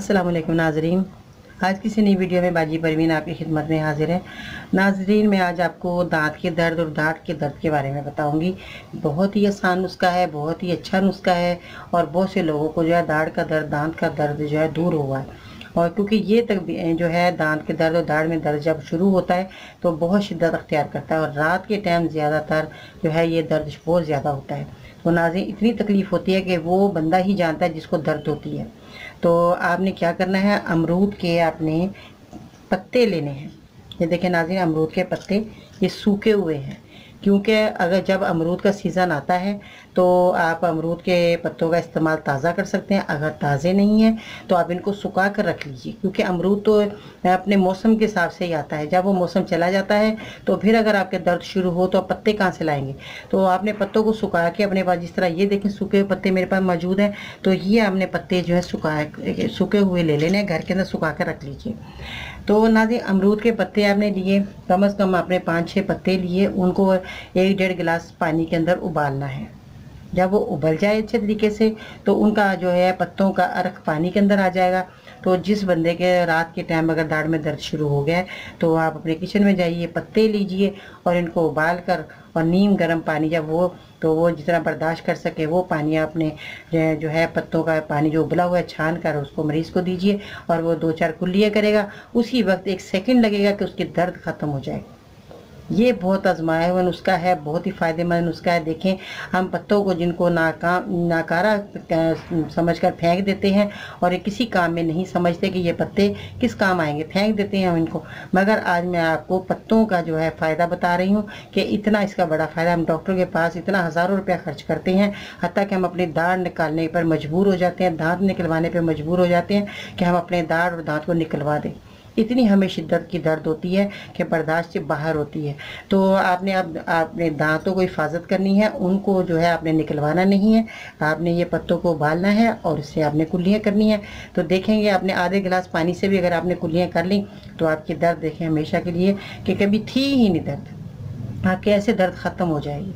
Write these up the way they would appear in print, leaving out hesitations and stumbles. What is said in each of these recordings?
अस्सलाम वालेकुम नाजरीन, आज किसी नई वीडियो में बाजी परवीन आपकी खिदमत में हाजिर है। नाजरीन, मैं आज आपको दांत के दर्द और दांत के दर्द के बारे में बताऊंगी। बहुत ही आसान नुस्खा है, बहुत ही अच्छा नुस्खा है और बहुत से लोगों को जो है दाढ़ का दर्द, दांत का दर्द जो है दूर हुआ है। और क्योंकि ये तक जो है दांत के दर्द और दाढ़ में दर्द जब शुरू होता है तो बहुत शिद्दत अख्तियार करता है और रात के टाइम ज़्यादातर जो है ये दर्द बहुत ज़्यादा होता है। तो नाज़रीन, इतनी तकलीफ़ होती है कि वो बंदा ही जानता है जिसको दर्द होती है। तो आपने क्या करना है, अमरूद के आपने पत्ते लेने हैं। ये देखें नाज़रीन, अमरूद के पत्ते ये सूखे हुए हैं, क्योंकि अगर जब अमरूद का सीज़न आता है तो आप अमरूद के पत्तों का इस्तेमाल ताज़ा कर सकते हैं। अगर ताज़े नहीं हैं तो आप इनको सुखा कर रख लीजिए, क्योंकि अमरूद तो अपने मौसम के हिसाब से ही आता है। जब वो मौसम चला जाता है तो फिर अगर आपके दर्द शुरू हो तो आप पत्ते कहाँ से लाएंगे। तो आपने पत्तों को सुखा के अपने पास, जिस तरह ये देखें सूखे हुए पत्ते मेरे पास मौजूद हैं, तो ये आपने पत्ते जो है सूखे हुए ले लेने, घर के अंदर सुखा कर रख लीजिए। तो नाज़रीन, अमरूद के पत्ते आपने लिए, कम से कम आपने 5-6 पत्ते लिए, उनको 1-1.5 गिलास पानी के अंदर उबालना है। जब वो उबल जाए अच्छे तरीके से तो उनका जो है पत्तों का अर्क पानी के अंदर आ जाएगा। तो जिस बंदे के रात के टाइम अगर दाढ़ में दर्द शुरू हो गया है तो आप अपने किचन में जाइए, पत्ते लीजिए और इनको उबाल कर और नीम गर्म पानी, जब वो जितना बर्दाश्त कर सके वो पानी आपने जो है पत्तों का पानी जो उबला हुआ है छान कर उसको मरीज़ को दीजिए और वो 2-4 कुल्लियाँ करेगा। उसी वक्त 1 सेकंड लगेगा कि उसकी दर्द ख़त्म हो जाए। ये बहुत आजमाया हुआ नुस्खा है, बहुत ही फ़ायदेमंद नुस्खा है। देखें, हम पत्तों को जिनको नाकारा समझकर फेंक देते हैं और ये किसी काम में नहीं समझते कि ये पत्ते किस काम आएंगे, फेंक देते हैं हम इनको। मगर आज मैं आपको पत्तों का जो है फ़ायदा बता रही हूँ कि इतना इसका बड़ा फ़ायदा। हम डॉक्टर के पास इतना हज़ारों रुपया खर्च करते हैं, हत्ता कि हम अपनी दाढ़ निकालने पर मजबूर हो जाते हैं, दांत निकलवाने पर मजबूर हो जाते हैं कि हम अपने दाढ़ और दांत को निकलवा दें। इतनी हमें शिद्दत की दर्द होती है कि बर्दाश्त से बाहर होती है। तो आपने अपने दांतों को हिफाजत करनी है, उनको जो है आपने निकलवाना नहीं है। आपने ये पत्तों को उबालना है और इससे आपने कुल्लियाँ करनी है। तो देखेंगे आपने आधे गिलास पानी से भी अगर आपने कुल्लियाँ कर ली तो आपकी दर्द देखें हमेशा के लिए कि कभी थी ही नहीं दर्द, आपके ऐसे दर्द ख़त्म हो जाएगी।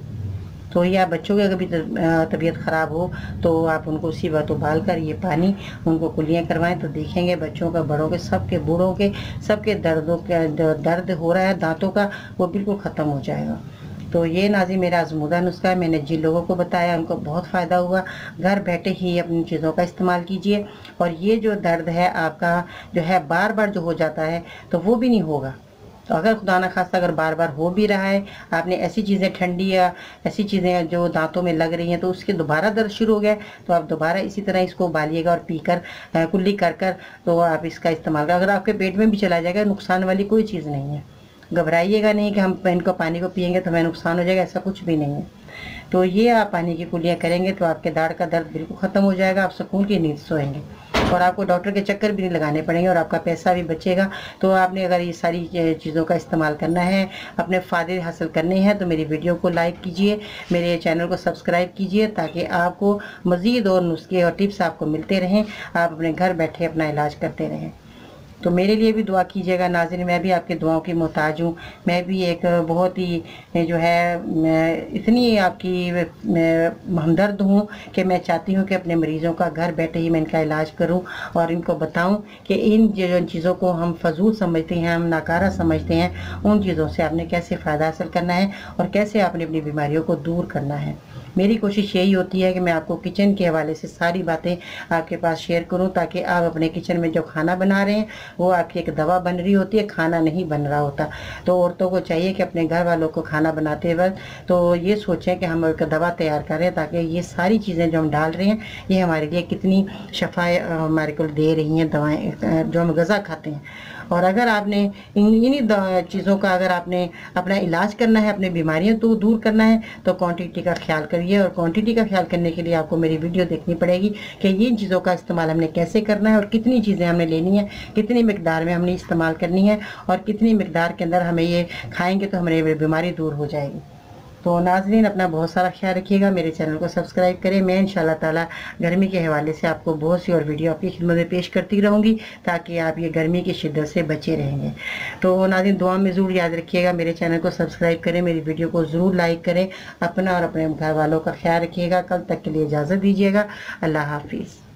तो या बच्चों की अगर तबीयत ख़राब हो तो आप उनको उसी वक्त उबाल कर ये पानी उनको कुल्लियाँ करवाएं, तो देखेंगे बच्चों का, बड़ों के, सबके, बूढ़ों के, सबके दर्द हो रहा है दांतों का वो बिल्कुल ख़त्म हो जाएगा। तो ये नाज़रीन मेरा आज़मूदा नुस्खा है, मैंने जिन लोगों को बताया उनको बहुत फ़ायदा हुआ। घर बैठे ही अपनी चीज़ों का इस्तेमाल कीजिए और ये जो दर्द है आपका जो है बार बार जो हो जाता है तो वो भी नहीं होगा। तो अगर खुदा न खास्ता अगर बार बार हो भी रहा है, आपने ऐसी चीज़ें ठंडी या ऐसी चीज़ें जो दांतों में लग रही हैं तो उसके दोबारा दर्द शुरू हो गया तो आप दोबारा इसी तरह इसको उबालिएगा और पीकर कुल्ली कर कर तो आप इसका इस्तेमाल करें। अगर आपके पेट में भी चला जाएगा, नुकसान वाली कोई चीज़ नहीं है। घबराइएगा नहीं कि हम इनको पानी को पियेंगे तो हमें नुकसान हो जाएगा, ऐसा कुछ भी नहीं है। तो ये आप पानी की कुल्लियाँ करेंगे तो आपके दाढ़ का दर्द बिल्कुल ख़त्म हो जाएगा, आप सुकून की नींद सोएंगे और आपको डॉक्टर के चक्कर भी नहीं लगाने पड़ेंगे और आपका पैसा भी बचेगा। तो आपने अगर ये सारी चीज़ों का इस्तेमाल करना है, अपने फ़ायदे हासिल करने हैं, तो मेरी वीडियो को लाइक कीजिए, मेरे चैनल को सब्सक्राइब कीजिए ताकि आपको मज़ीद और नुस्खे और टिप्स आपको मिलते रहें, आप अपने घर बैठे अपना इलाज करते रहें। तो मेरे लिए भी दुआ कीजिएगा नाज़रीन, मैं भी आपके दुआओं की मोहताज हूँ। मैं भी एक बहुत ही जो है इतनी आपकी हमदर्द हूँ कि मैं चाहती हूँ कि अपने मरीज़ों का घर बैठे ही मैं इनका इलाज करूँ और इनको बताऊँ कि इन जो चीज़ों को हम फजूल समझते हैं, हम नाकारा समझते हैं, उन चीज़ों से आपने कैसे फ़ायदा हासिल करना है और कैसे आपने अपनी बीमारियों को दूर करना है। मेरी कोशिश यही होती है कि मैं आपको किचन के हवाले से सारी बातें आपके पास शेयर करूं ताकि आप अपने किचन में जो खाना बना रहे हैं वो आपकी एक दवा बन रही होती है, खाना नहीं बन रहा होता। तो औरतों को चाहिए कि अपने घर वालों को खाना बनाते वक्त तो ये सोचें कि हम एक दवा तैयार करें ताकि ये सारी चीज़ें जो हम डाल रहे हैं ये हमारे लिए कितनी शफा हमारे को दे रही हैं दवाएँ जो हम ग़िज़ा खाते हैं। और अगर आपने इन्हीं चीज़ों का अगर आपने अपना इलाज करना है, अपनी बीमारियां तो दूर करना है तो क्वांटिटी का ख्याल करिए। और क्वांटिटी का ख्याल करने के लिए आपको मेरी वीडियो देखनी पड़ेगी कि ये चीज़ों का इस्तेमाल हमने कैसे करना है और कितनी चीज़ें हमने लेनी है, कितनी मिकदार में हमने इस्तेमाल करनी है और कितनी मिकदार के अंदर हमें ये खाएँगे तो हमारी बीमारी दूर हो जाएगी। तो नाज़रीन अपना बहुत सारा ख्याल रखिएगा, मेरे चैनल को सब्सक्राइब करें। मैं इंशाल्लाह ताला गर्मी के हवाले से आपको बहुत सी और वीडियो आपकी खिदमत में पेश करती रहूँगी ताकि आप ये गर्मी की शिद्दत से बचे रहेंगे। तो नाज़रीन दुआ में ज़रूर याद रखिएगा, मेरे चैनल को सब्सक्राइब करें, मेरी वीडियो को ज़रूर लाइक करें, अपना और अपने घर वालों का ख्याल रखिएगा। कल तक के लिए इजाज़त दीजिएगा। अल्लाह हाफिज़।